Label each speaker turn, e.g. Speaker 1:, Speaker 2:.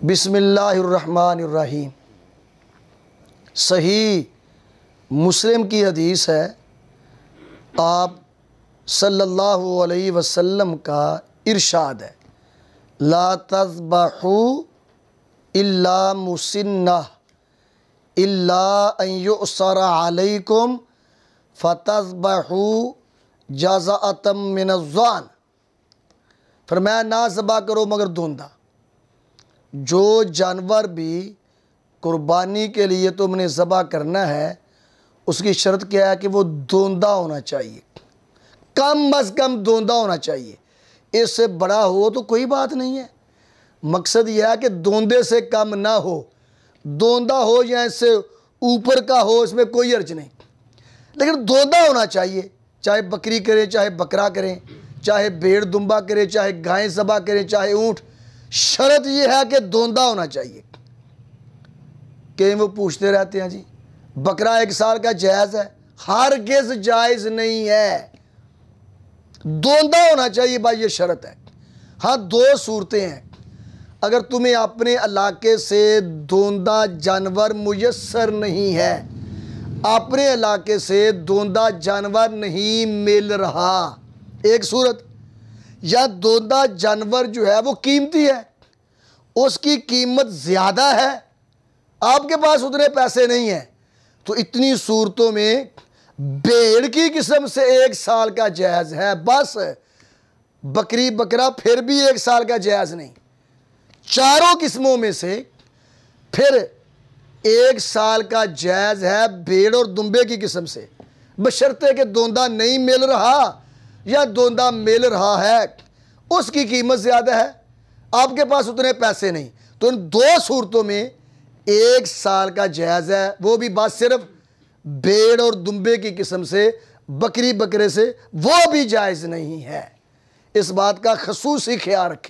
Speaker 1: बिस्मिल्लाहिर्रहमानिर्रहीम। सही मुस्लिम की हदीस है, आप सल्लल्लाहु अलैहि वसल्लम का इरशाद है, ला तज़बहू इल्ला मुसिन्नह इल्ला अन युसरा अलैकुम फतज़बहू जज़अतम मिनज़्ज़ान। फरमाया ना ज़बा करो मगर धुंधा। जो जानवर भी कुर्बानी के लिए तुमने ज़बा करना है उसकी शर्त क्या है कि वो धुंधा होना चाहिए, कम अज़ कम धुंधा होना चाहिए। इससे बड़ा हो तो कोई बात नहीं है, मकसद यह है कि धुंधे से कम ना हो, धुंधा हो या इससे ऊपर का हो, इसमें कोई अर्ज नहीं, लेकिन धुंधा होना चाहिए। चाहे बकरी करें, चाहे बकरा करें, चाहे भेड़ दुम्बा करें, चाहे गाय ज़बा करें, चाहे ऊँट, शर्त यह है कि धुंधा होना चाहिए। कहीं वो पूछते रहते हैं जी बकरा 1 साल का जायज़ है, हरगिज़ जायज़ नहीं है, धुंधा होना चाहिए भाई, ये शर्त है। हाँ, 2 सूरतें हैं, अगर तुम्हें अपने इलाके से धुंधा जानवर मुयस्सर नहीं है, अपने इलाके से धुंधा जानवर नहीं मिल रहा, एक सूरत, या धुंधा जानवर जो है वो कीमती है, उसकी कीमत ज़्यादा है, आपके पास उतने पैसे नहीं हैं, तो इतनी सूरतों में भेड़ की किस्म से 1 साल का जायज़ है बस। बकरी बकरा फिर भी 1 साल का जायज़ नहीं, चारों किस्मों में से फिर 1 साल का जायज़ है भेड़ और दुम्बे की किस्म से, बशर्ते कि धुंधा नहीं मिल रहा या धुंधा मिल रहा है उसकी कीमत ज़्यादा है, आपके पास उतने पैसे नहीं, तो इन 2 सूरतों में 1 साल का जायज़ है, वो भी बात सिर्फ भेड़ और दुम्बे की किस्म से, बकरी बकरे से वो भी जायज़ नहीं है। इस बात का खसूसी ख्याल रखें।